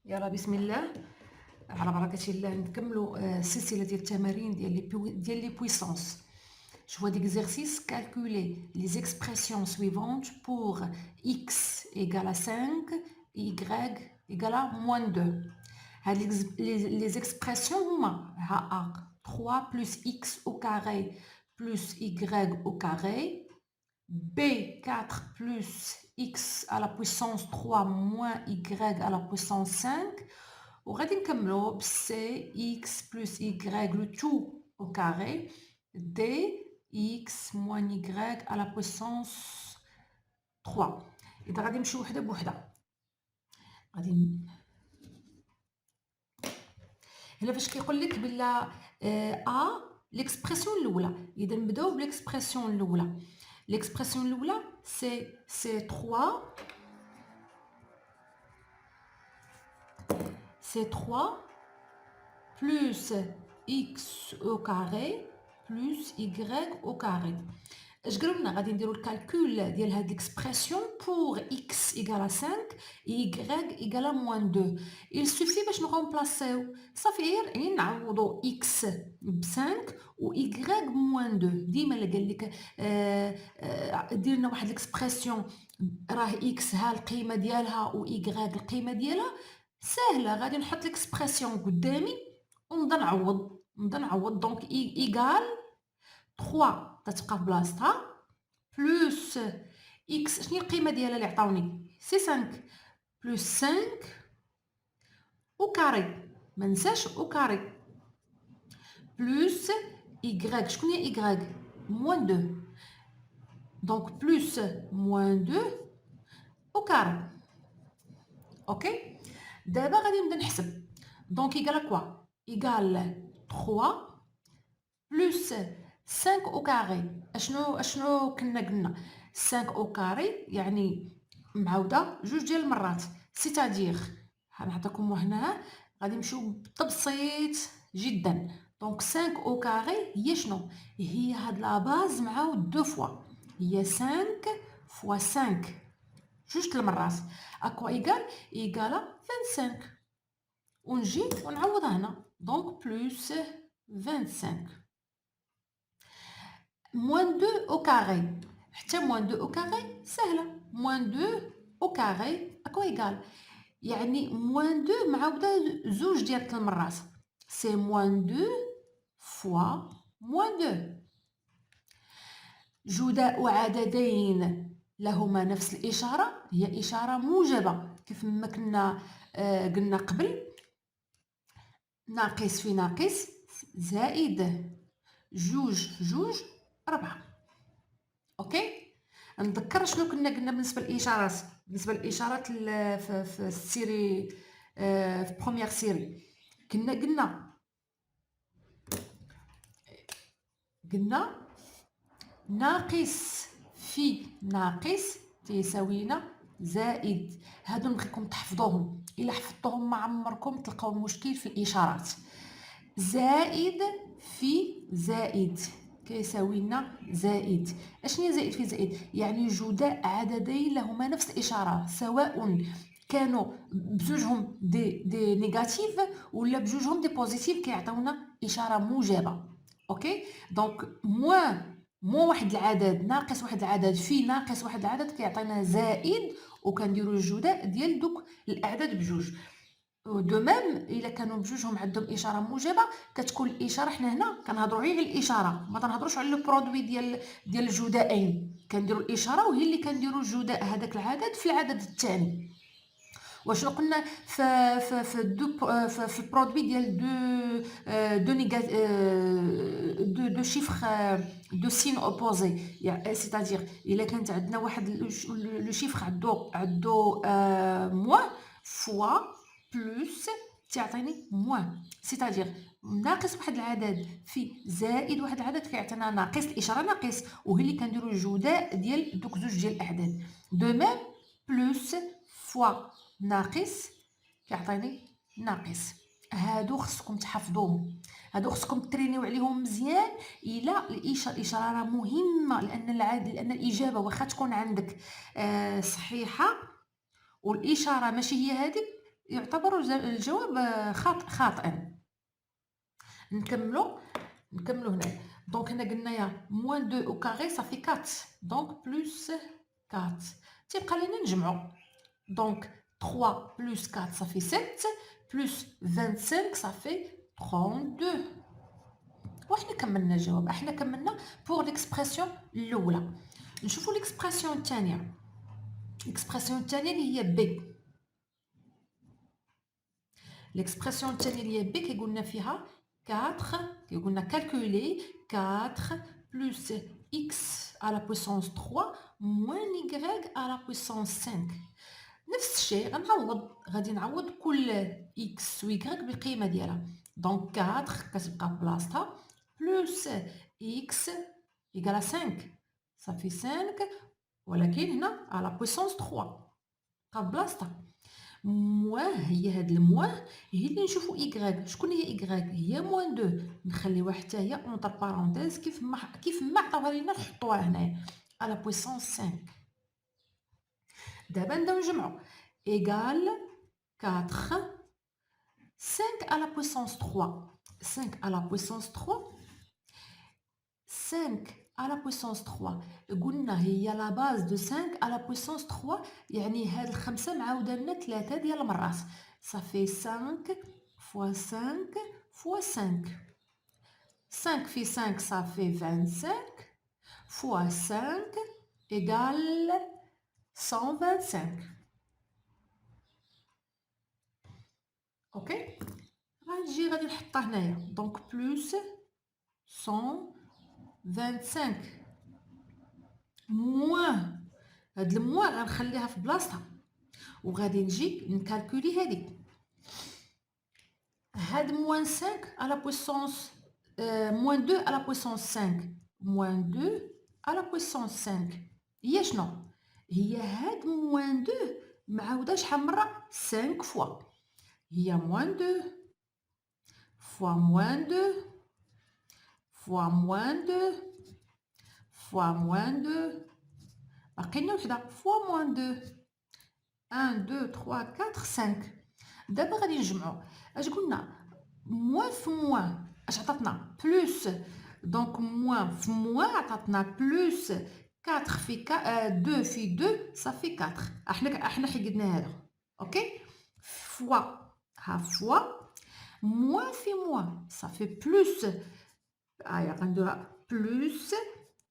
يلا بسم الله. على بركة الله نكملوا السلسلة ديال التمارين ديال لي بويسونس. Je vois d'exercice calculer les expressions suivantes pour x égale à 5, y égale à moins 2. Les expressions هما A 3 plus x au carré plus y au carré, B 4 plus x à la puissance 3 moins y à la puissance 5. وغادي نكملو ب c x plus y le tout au carré d x moins y à la puissance 3. إذا غادي نمشيو وحدة بوحدة. غادي هنا فاش كيقول لك بلا ليكسبرسيون الاولى. اذا نبداو بليكسبرسيون الاولى. ليكسبرسيون الاولى سي 3 plus x au carré plus y au carré. اش قالوا لنا؟ غادي نديرو الكالكول ديال هاد ليكسبرسيون بور x égale à 5 et y égale à moins 2. il suffit باش نغومبلاسيو صافي غير نعوضو x ب 5 و y ب moins 2. ديما الا قال لك ديرنا واحد ليكسبرسيون راه x ها القيمه ديالها و y القيمه ديالها، ساهله. غادي نحط ليكسبرسيون قدامي ونبدا نعوض دونك ايغال 3 تتبقى في بلاصتها بلس اكس. شنو هي القيمه ديالها اللي عطاوني؟ سي 5 بلس 5 او كاري، ما ننساش او كاري، بلس y. شكون هي y؟ موان 2. دونك بلس موان 2 او كاري. اوكي دابا غادي نبدا نحسب. دونك ايغال كوا؟ ايغال 3 بلس 5 au carré. اشنو كنا قلنا؟ 5 au carré يعني معاوده جوج ديال المرات، سيتادير غنعطيكم هنا غادي نمشيو بالتبسيط جدا. دونك 5 au carré هي شنو؟ هي هاد لا باز معاود دو فوا، هي 5 فوا 5 جوج المرات. اكوا ايغال 25. ونجي ونعوض هنا دونك بلس 25 moins 2 au carré. حتى moins 2 au carré سهله. moins 2 au carré اكو ايغال يعني moins 2 معاوده زوج ديال المرات، سي moins 2 فوا moins 2. جداء عددين لهما نفس الاشاره هي اشاره موجبه، كيف ما كنا قلنا قبل. ناقص في ناقص زائد جوج 4. اوكي نذكر شنو كنا قلنا بالنسبه للاشارات. في السيري، في بروميير سيري قلنا ناقص في ناقص تيساوينا زائد. هادو نبغيكم تحفظوهم، الا حفظتوهم ما عمركم تلقاو مشكل في الاشارات. زائد في زائد كيساوي لنا زائد. اشنو هي زائد في زائد؟ يعني جداء عددين لهما نفس الاشاره، سواء كانوا بجوجهم دي نيجاتيف ولا بجوجهم دي بوزيتيف، كيعطيونا اشاره موجبه. اوكي دونك موان واحد العدد ناقص واحد العدد في ناقص واحد العدد كيعطينا زائد، وكنديروا الجداء ديال دوك الاعداد بجوج. دو ميم الا كانوا بجوجهم عندهم اشاره موجبه كتكون الاشاره، حنا هنا كنهضروا غير على الاشاره، ما تنهضروش على لو برودوي ديال الجدائين. كنديروا الاشاره وهي اللي كنديروا الجداء هذاك العدد في العدد الثاني. وشنو قلنا في في البرودوي ديال دو نيجا دو شيفر دو سين اوبوزي، يعني سيتادير الا كانت عندنا واحد لو شيفر عندو موان فوا بلس تعطيني موان، سيتادير ناقص واحد العدد في زائد واحد العدد كيعطينا ناقص، الاشاره ناقص وهي اللي كنديروا الجداء ديال دوك زوج ديال الاعداد. دو ميم بلس فوا ناقص كيعطيني ناقص. هادو خصكم تحفظوهم، هادو خصكم ترينيو عليهم مزيان. الا الاشاره راه مهمه، لان الاجابه واخا تكون عندك صحيحه والاشاره ماشي هي هذيك، يعتبر الجواب خاطئ. نكملوا هنايا. دونك هنا قلنا يا موان 2 au carré ça fait 4 donc plus 4 تيبقى لينا نجمعوا. دونك 3 plus 4 ça fait 7 plus 25 ça fait 32. وحنا كملنا الجواب. احنا كملنا pour l'expression الاولى. نشوفوا l'expression الثانيه. l'expression الثانيه اللي هي b. l'expression الثانيه اللي هي b كي قلنا فيها 4 كي قلنا calculer 4 plus x à la puissance 3 moins y à la puissance 5. نفس الشيء غادي نعوض كل x و y بالقيمه ديالها. دونك 4 كتبقى بلاصتها plus x égale à 5 ça fait 5 ولكن هنا à la puissance 3 بقى بلاصتها. موان هي هاد الموان هي اللي نشوفو y. شكون هي y؟ هي موان 2. نخليوها حتى هي اونتر بارونتيز كيف ما عطاوها لينا نحطوها هنايا على بويسونس 5. دابا نبداو نجمعو ايغال 4 5 على بويسونس 3 5 على بويسونس 3 5 على بويسونس 3 قلنا هي لا باز دو 5 على بويسونس 3 يعني هاد الخمسه معاوده لنا 3 ديال المرات صافي 5 فوا 5 فوا 5 5 في 5 صافي 25 فوا 5 ايغال 125. اوكي غادي نحطها هنايا دونك بلس 125 موان هاد الموان غنخليها في بلاصتها وغادي نجي نكالكولي هاد موان 5 على بويسونس موان 2 على بويسونس 5 موان 2 على بويسونس 5 هي شنو؟ هي هاد موان 2 معاوده شحال مره 5 فوا هي موان 2 فوا موان 2 فوا موان 2 فوا موان 2 باقي لنا وحده فوا موان 2 1 2 3 4 5. دابا غادي نجمعو اش قلنا موان في موان اش عطاتنا بلس دونك موان في موان عطاتنا بلس 4 في 2 في 2 صافي 4 احنا حيدنا هذا اوكي فوا ها فوا موان في موان صافي بلس غنديرها بلس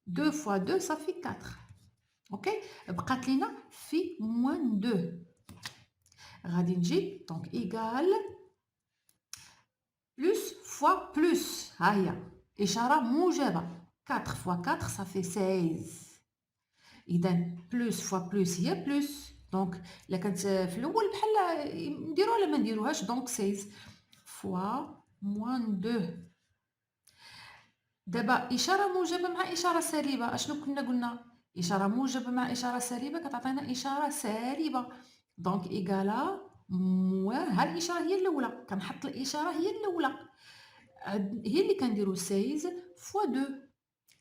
2 فوا 2 صافي 4 اوكي بقات لينا في موان 2 غادي نجي دونك ايغال بلس فوا بلس ها هي اشاره موجبه 4 فوا 4 صافي 16 اذا بلس فوا بلس هي بلس دونك الا كانت في الاول بحال نديروها ولا ما نديروهاش دونك 16 فوا موان 2. دابا اشاره موجبه مع اشاره سالبه اشنو كنا قلنا اشاره موجبه مع اشاره سالبه كتعطينا اشاره سالبه دونك ايغالا موان ها الاشاره هي الاولى كنحط الاشاره هي الاولى هي اللي كنديرو 16 فوا 2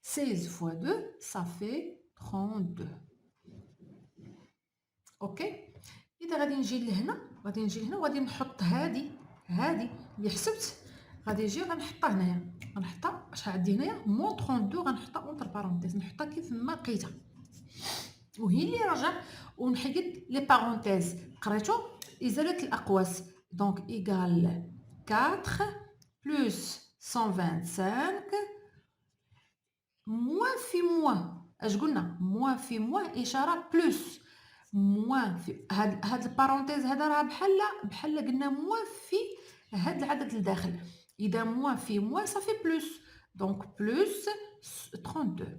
16 فوا 2 صافي 32 اوكي. اذا غادي نجي لهنا وغادي نحط هذه اللي حسبت غادي نجي غنحطها هنايا غنحطها اش عندي هنايا مو 32 غنحطها اونتر بارونتيز نحطها كيف ما لقيتها وهي اللي رجع ونحيد لي بارونتيز قريتو ازاله الاقواس دونك ايغال 4 بلس 125 موان في موان اش قلنا موان في موان اشاره بلس موان في هاد البارونتيز هذا راه بحال قلنا موان في هاد العدد الداخل اذا موان في موان صافي بلس دونك بلس 32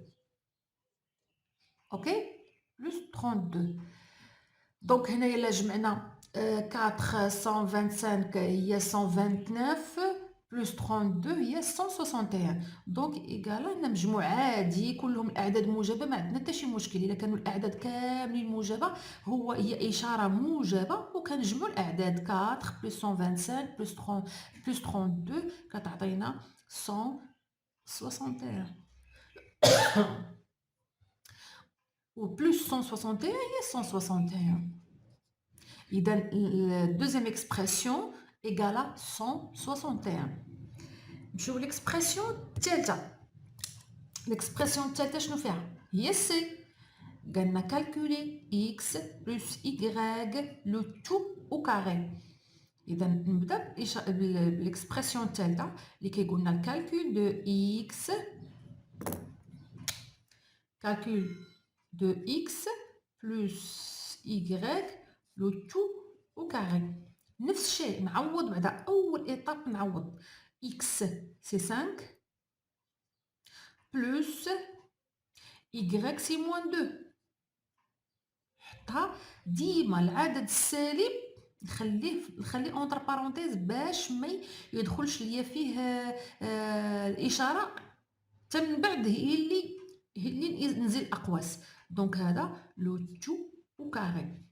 اوكي بلس 32 دونك هنايا الا جمعنا 425 هي 129 بلس 32 هي 161 دونك ايكالا هنا مجموع عادي كلهم الاعداد موجبه ما عندنا حتى شي مشكل الا كانوا الاعداد كاملين موجبه هي اشاره موجبه وكنجمعوا الاعداد 4 بلس 125 بلس 30 بلس 32 كتعطينا 161 و بلس 161 هي 161 إذا la deuxième expression égale à 161. نمشيو l'expression الثالثة. l'expression الثالثة شنو فيها؟ هي سي. قالنا calculer x plus y le tout au carré. إذا نبدا بالإكسبرسيون الثالثة اللي كيقول لنا الكالكول دو x calcul de x plus y le tout au carré. نفس الشيء نعوض بعدا أول إيطاب نعوض x c'est 5 plus y c'est moins 2. حطها ديما العدد السالب نخليه اونتر بارونتيز باش ما يدخلش ليا فيه الاشاره حتى من بعد هي اللي نزيد الاقواس. دونك هذا لو تو او كاري.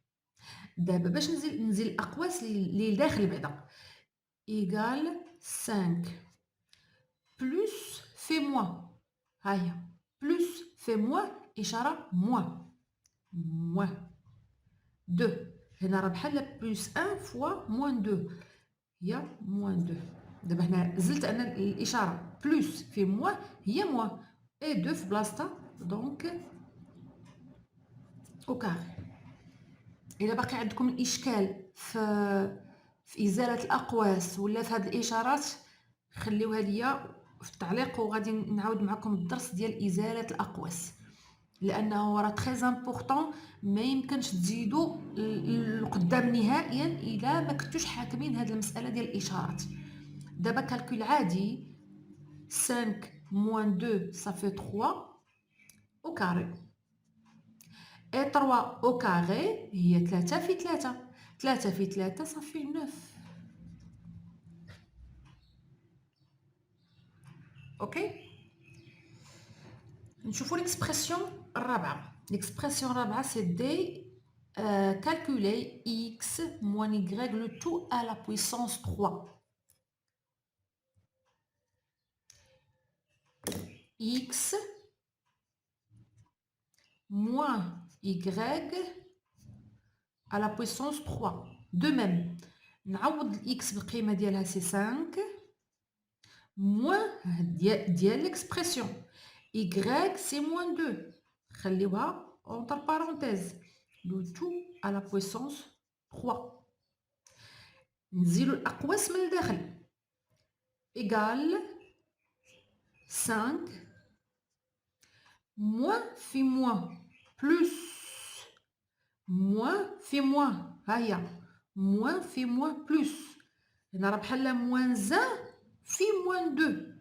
دابا باش نزيد الاقواس اللي داخل بعدا ايغال 5 بلس في موا. ها هي بلس في موا اشاره موا 2. هنا راه بحال بلس 1 فوا موان 2 هي موان 2. دابا هنا زلت انا الاشاره بلس في موا هي موا اي 2 في بلاصتها دونك او كاري. الا باقي عندكم الاشكال في ازاله الاقواس ولا في هذه الاشارات خليوها ليا في التعليق وغادي نعاود معكم الدرس ديال ازاله الاقواس لانه راه تري امبورطون. ما يمكنش تزيدوا القدام نهائيا الا ما كنتوش حاكمين هذه المساله ديال الاشارات. دابا كالكول عادي 5 moins 2 ça fait 3 au carré et 3 au carré هي 3 في 3. 3 في 3 ça fait 9. اوكي نشوفوا l'expression الرابعه. l'expression الرابعه c'est d calculer x moins y le tout à la puissance 3. x moins y à la puissance 3. De même, نعوض x بالقيمة ديالها c'est 5 moins ديال l'expression y c'est moins 2 خليوها entre parenthèses le tout à la puissance 3. نزيلو الأقواس من الداخل égal 5 moins في moins plus moins في moins ها هي moins في moins plus هنا راه بحال moins 1 في moins 2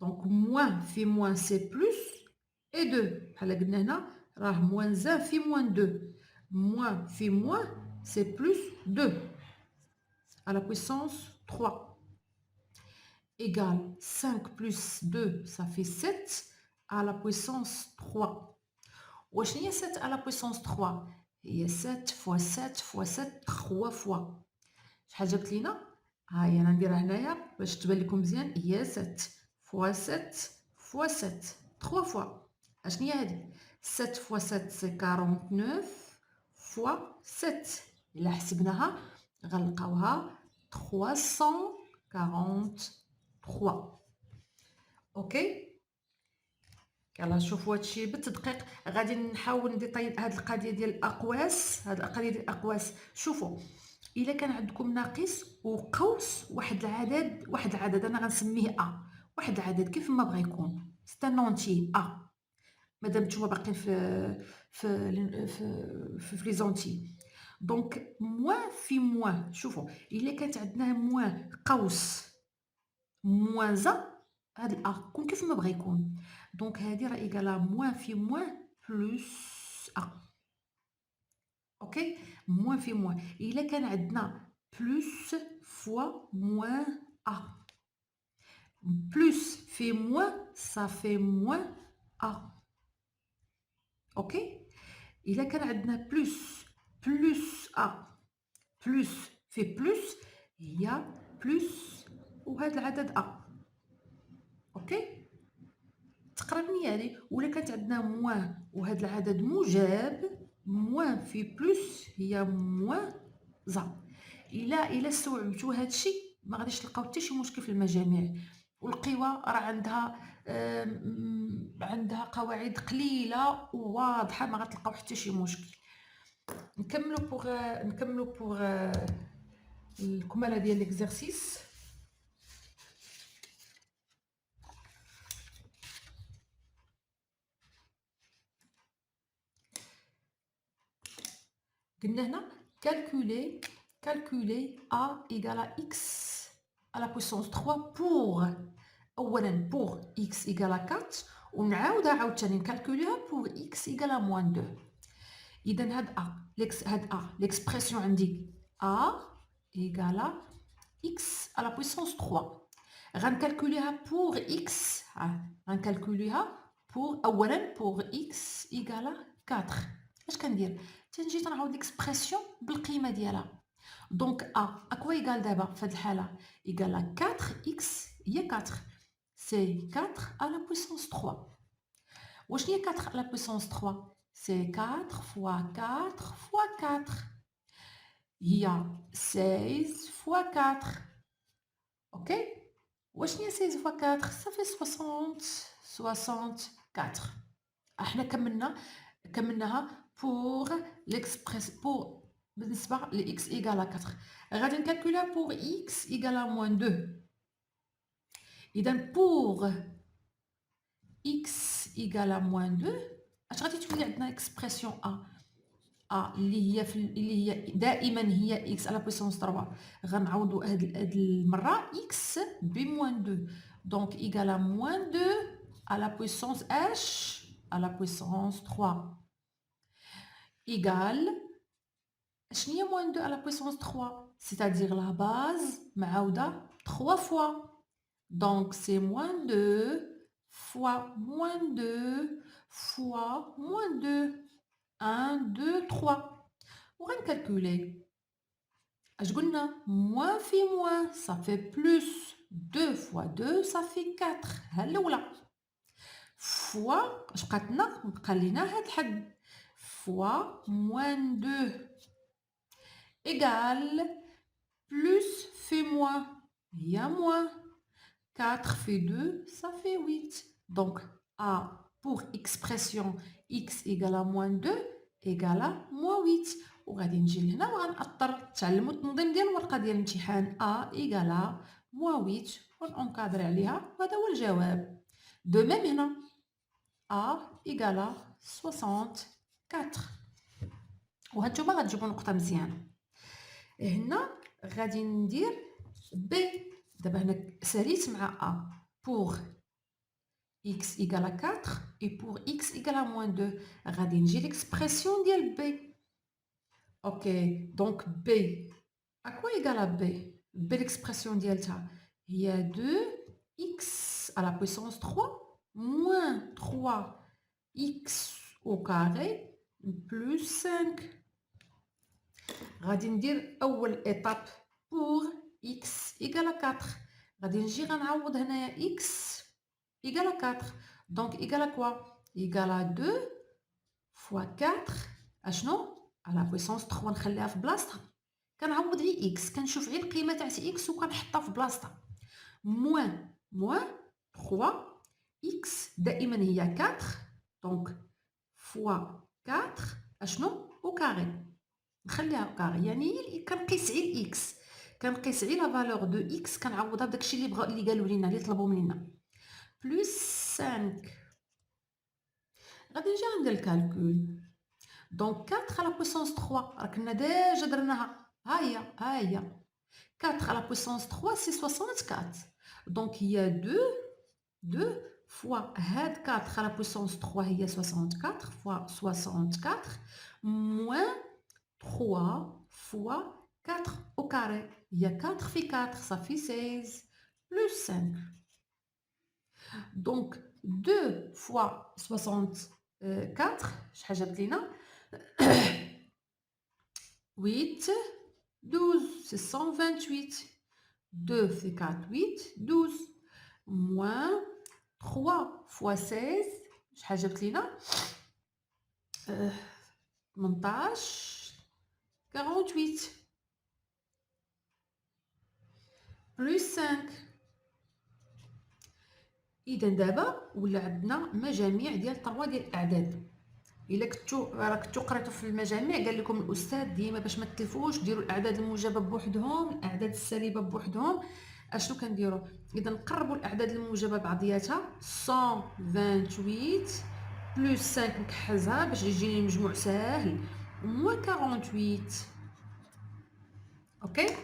دونك moins في moins c'est plus et 2 بحال قلنا هنا راه moins 1 في moins 2 moins في moins c'est plus 2 à la puissance 3 égale 5 plus 2 ça fait 7 à la puissance 3. واش هي 7 à la puissance 3 هي 7 fois 7 fois 7 3 fois. شحال جابت لينا؟ ها هي انا نديرها هنايا باش تبان لكم مزيان. هي 7 fois 7 fois 7 3 fois. اشنو هي هذه؟ 7 fois 7 c'est 49 fois 7 الا حسبناها غنلقاوها 343. اوكي يلا شوفوا هادشي بالتدقيق. غادي نحاول نديطاي هاد القضيه ديال الاقواس. هاد القضيه ديال الاقواس شوفوا الا كان عندكم ناقص وقوس واحد العدد انا غنسميه ا واحد العدد كيف ما بغى يكون ستانونتي ا مادام نتوما باقيين في لي زونتي. دونك موان في موان شوفوا الا كانت عندنا موان قوس موان زا هاد الأ كون كيف ما بغى يكون. دونك هادي راه إيكالا موان في موان بلوس أ. أوكي موان في موان إلا كان عندنا بلوس فوا موان أ بلوس في موان صافي موان أ. أوكي إلا كان عندنا بلوس أ بلوس في بلوس هي بلوس وهاد العدد أ. اوكي تقربني يعني. ولا كانت عندنا موان وهذا العدد موجب موان في بلس هي موان زا. الا استوعبتوا هادشي ما غاديش تلقاو حتى شي مشكل في المجاميع. والقوى راه عندها قواعد قليله وواضحه، ما غتلقاو حتى شي مشكل. نكملوا بوغ الكماله ديال ليكزارسيس. قلنا هنا calculer a égale à x à la puissance 3 pour اولا pour x égale à 4 ونعاودها عاوتاني نكالكوليها pour x égale à moins 2. اذا هاد l'expression عندي a égale à x à la puissance 3 غنكالكوليها pour x. غنكالكوليها pour اولا pour x égale à 4. اش كندير؟ تنجي تنعاود ليكسبرسيون بالقيمه ديالها. دونك اكوا ايغال دابا في هذه الحاله ايغال 4 اكس هي 4 سي 4 على بويسونس 3. واش هي 4 على بويسونس 3؟ سي 4 فوا 4 فوا 4 هي 16 فوا 4. اوكي واش هي 16 فوا 4؟ صافي 64. احنا كملناها pour l'express pour بالنسبة ل x égale à 4. غادي نكالكوليها pour x égale à moins 2. إذا pour x égale à moins 2 اش غادي تولي عندنا expression a اللي هي دائما هي x على puissance 3. غنعوضوا هاد المرة x ب moins 2 donc égale à moins 2 à la puissance h à la puissance 3 égale شنو هي moins 2 à la puissance 3 c'est-à-dire la base معاودة 3 fois donc c'est moins 2 fois moins 2 fois moins 2 1 2 3 وغنكالكولي اش قلنا moins في moins ça fait plus 2 fois 2 ça fait 4 ها الاولى fois اش بقات لنا بقى لينا هاد الحد fois moins 2 égale plus fait moins il y a moins 4 fait 2 ça fait 8 donc a pour expression x égale à moins 2 égale à moins 8 وغادي نجي لهنا وغنأطر تعلموا التنظيم ديال الورقه ديال الامتحان a égale à moins 8 ونكادري عليها وهذا هو الجواب. دو ميم هنا a égale à 64 وهانتوما غتجيبوا نقطه مزيانه. هنا غادي ندير بي. دابا هنا ساليت مع a pour x égale à 4 et pour x égale à moins 2 غادي نجي l'expression ديال b. اوكي دونك b à quoi égale à b؟ b l'expression ديالتها هي 2x à la puissance 3 moins 3x au carré plus 5. غادي ندير اول ايطاب pour x égale à 4. غادي نجي غنعوض هنايا x égale à 4 donc égale à quoi؟ égale à 2 fois 4 اشنو à la puissance 3 نخليها في بلاصتها كنعوض غير x كنشوف غير القيمه تاع x وكنحطها في بلاصتها moins 3 x دائما هي 4 donc fois 4 اشنو au carré نخليها كاري يعني كنقيس غير الاكس كنقيس غير لا فالور دو اكس كنعوضها بداكشي اللي قالوا لينا اللي طلبوا مننا بلس 5. غادي نجي غندير الكالكول دونك 4 على بويسونس 3 راه كنا ديجا درناها ها هي 4 على بويسونس 3 سي 64 دونك هي 2 فوا هاد 4 على بويسونس 3 هي 64 فوا 64 موان 3 fois 4 au carré. Il y a 4 fait 4, ça fait 16, plus 5. Donc 2 fois 64, شحال جابت لينا 8, 12, c'est 128. 2 fait 4, 8, 12. Moins 3 fois 16, شحال جابت لينا 18 48 plus 5. اذا دابا ولا عندنا مجاميع ديال 3 ديال الاعداد. الا كنتو قريتو في المجاميع قال لكم الاستاذ ديما باش ما تلفوش ديروا الاعداد الموجبه بوحدهم، الاعداد السالبه بوحدهم. اشنو كنديروا؟ اذا نقربوا الاعداد الموجبه بعضياتها. 128 بلس 5 نكحزها باش يجيني المجموع ساهل، موان 48. اوكي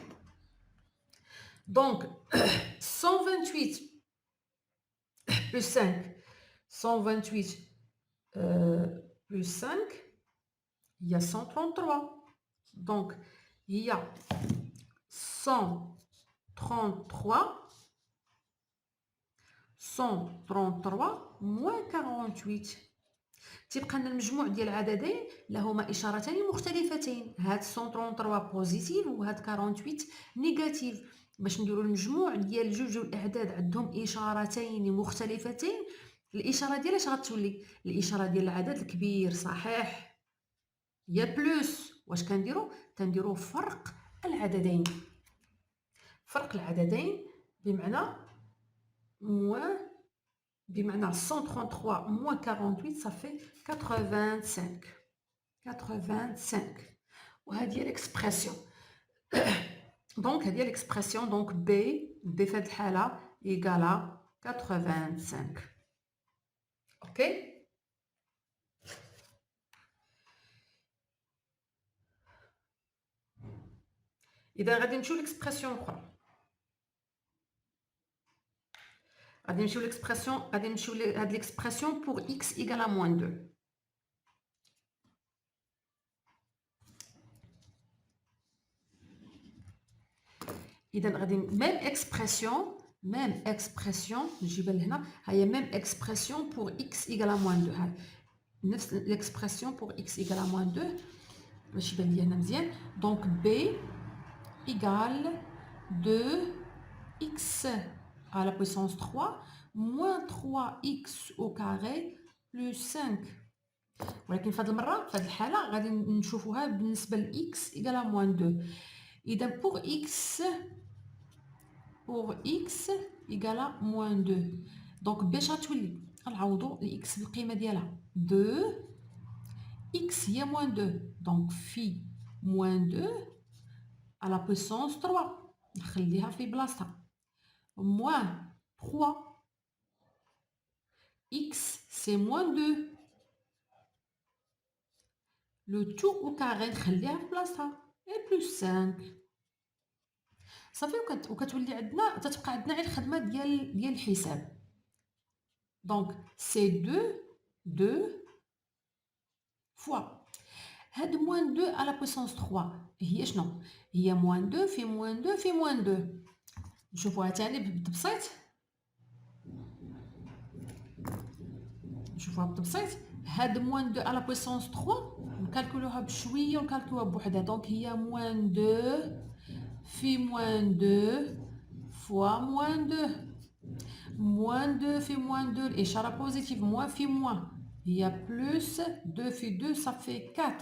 دونك 128 plus 5, 128 plus 5, il y a 133. Donc, il y a 133 moins 48. تيبقى لنا المجموع ديال العددين لهما اشارتان مختلفتين، هاد 133 بوزيتيف وهاد 48 نيجاتيف. باش نديرو المجموع ديال جوج الاعداد عندهم اشارتين مختلفتين، الاشاره ديال اش غتولي؟ الاشاره ديال العدد الكبير، صحيح؟ يا بلوس واش كنديرو؟ تنديرو فرق العددين. فرق العددين بمعنى بمعنى 133 moins 48 ça fait 85. 85. وهذه هي l'expression. Donc هذه هي l'expression. Donc B في هذه الحالة égale 85. اوكي إذا غادي نمشيو l'expression أخرى. غادي نمشيو لهاد l'expression pour x égale à moins 2. إذا غادي ميم expression نجيبها لهنا، هي ميم expression pour x égale à moins 2. هاي نفس l'expression pour x égale à moins 2 باش يبان لي هنا مزيان. دونك b égale 2x à la puissance 3 moins 3x au carré plus 5. ولكن في هذه المره في هذه الحاله غادي نشوفوها بالنسبه ل x égale à moins 2. اذا pour x égale à moins 2. دونك باش غتولي غنعوضوا x بالقيمه ديالها 2 x هي moins 2 دونك في moins 2 à la puissance 3 نخليها في بلاصتها moins 3 x c'est moins 2 le tout au carré نخليها في بلاصتها et plus 5 صافي. وكتولي عندنا تتبقى عندنا غير الخدمه ديال الحساب. دونك سي 2 فوا هاد موان 2 على بويسونس 3 هي شنو؟ هي موان 2 في موان 2 في موان 2. نشوفوها تاني بالتبسيط. هاد موان 2 على بويسونس 3 نكالكولوها بشويه ونكالكولوها بوحدها. دونك هي موان 2 في موان 2 فوا موان 2. موان 2 في موان 2 الإشارة بوزيتيف، موان في موان هي بلوس 2 في 2 صافي 4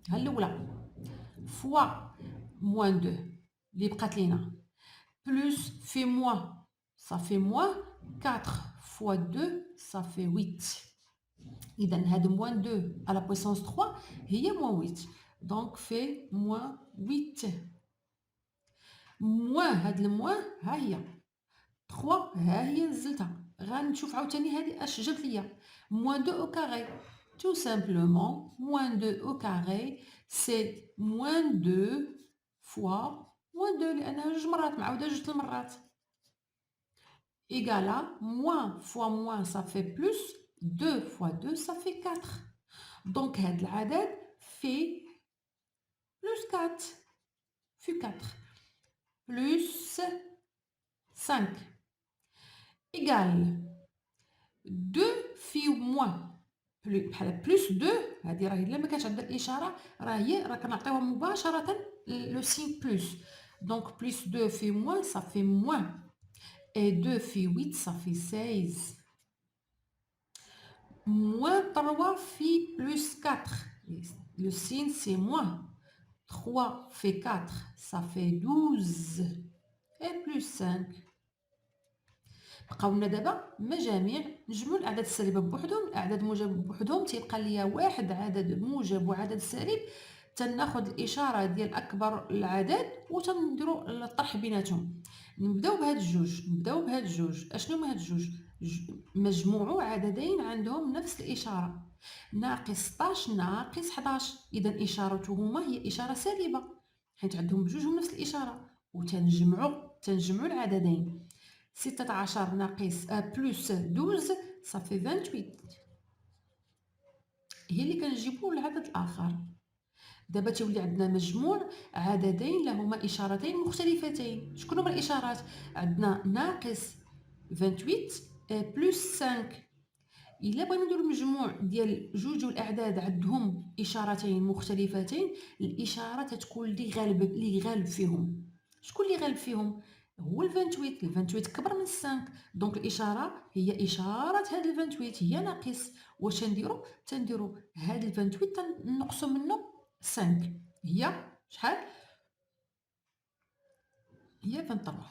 ها الأولى فوا موان 2 اللي بقات لينا بلوس في موان صافي موان 4 فوا 2 صافي 8. إذا هاد موان 2 على بويسونس 3 هي موان 8 دونك في موان 8 موان هاد الموان ها هي 3 ها هي نزلتها. غنشوف عاوتاني هادي اش جات ليا موان 2 او كاري. تو سامبلومون موان 2 او كاري سي موان 2 فوا موان 2 لانها جوج مرات معاوده جوج المرات ايغالا موان فوا موان صافي بلوس 2 فوا 2 صافي 4. دونك هاد العدد في بلوس 4 في 4 plus 5 égale 2 في moins بحال بلوس 2 هذه راهي الا ما كانش عندها الاشاره راه كنعطيوها مباشره لو سين بلوس. دونك بلوس 2 في moins صافي moins et 2 في 8 صافي 16 moins 3 في بلوس 4 Le signe, c'est moins. 3 fait 4, ça fait 12. Et plus 5. بقاو لنا دابا مجاميع. نجمعوا الاعداد السالبه بوحدهم، الاعداد الموجبه بوحدهم، تيبقى ليا واحد عدد موجب وعدد سالب. تناخذ الاشاره ديال اكبر العدد وتنديروا الطرح بيناتهم. نبداو بهاد الجوج. اشنو هما هاد الجوج؟ مجموع عددين عندهم نفس الاشاره. ناقص 16 ناقص 11، اذا اشارتهما هي اشاره سالبه حيت عندهم بجوجهم نفس الاشاره. تنجمعوا العددين. 16 ناقص بلس 12 صافي 28، هي اللي كنجيبو العدد الاخر. دابا تولي عندنا مجموع عددين لهما اشارتين مختلفتين. شكون هما الاشارات؟ عندنا ناقص 28 بلس 5. الا بغينا نديرو مجموع ديال جوج الاعداد عندهم اشارتين مختلفتين، الاشاره تتكون اللي غالب فيهم. شكون اللي غالب فيهم؟ هو ال 28. ال 28 كبر من 5، دونك الاشاره هي اشاره هاد ال 28 هي ناقص. واش تنديرو هاد ال 28 تنقصو منه 5، هي شحال؟ هي 23.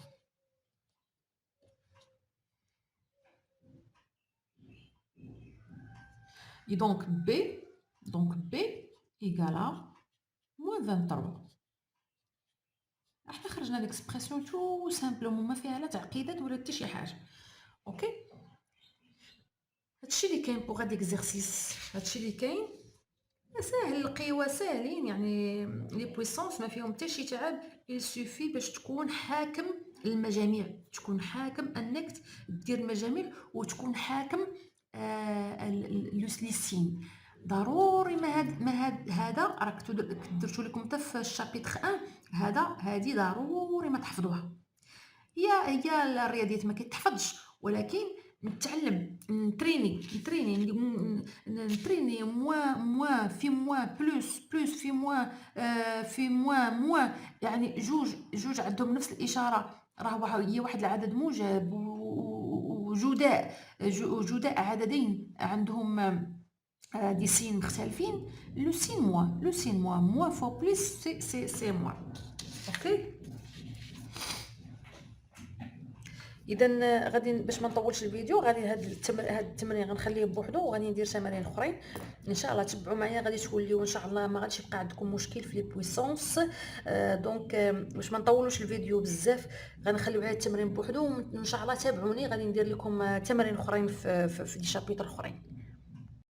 Et donc B égale à moins 23. احنا خرجنا ليكسبرسيون تو سامبلومون، ما فيها لا تعقيدات ولا حتى شي حاجه. اوكي، هادشي اللي كاين بوغ هاد ليكزارسيس. هادشي اللي كاين ساهل، القوى ساهلين يعني. لي بويسونس ما فيهم حتى شي تعب. يسوفي باش تكون حاكم المجاميع، تكون حاكم انك دير المجاميع، وتكون حاكم لي سين. ضروري هذا راك درتو لكم حتى في الشابيتر 1. هادي ضروري ما تحفظوها. هي الرياضيات ما كيتحفظش، ولكن نتعلم نتريني موا في موا بلوس في موا في موا يعني جوج عندهم نفس الاشاره. راه هي واحد العدد موجب وجداء عددين عندهم دي سين مختلفين. لو سين موا فوا بلوس سي موا. اوكي، اذا غادي باش ما نطولش الفيديو، غادي هاد التمرين غنخليه بوحدو، وغادي ندير تمارين اخرين ان شاء الله. تبعوا معايا غادي توليو ان شاء الله ما غاديش يبقى عندكم مشكل في لي بويسونس. دونك باش ما نطولوش الفيديو بزاف غنخليو على التمرين بوحدو، وان شاء الله تابعوني غادي ندير لكم تمارين اخرين في دي شابيتر اخرين.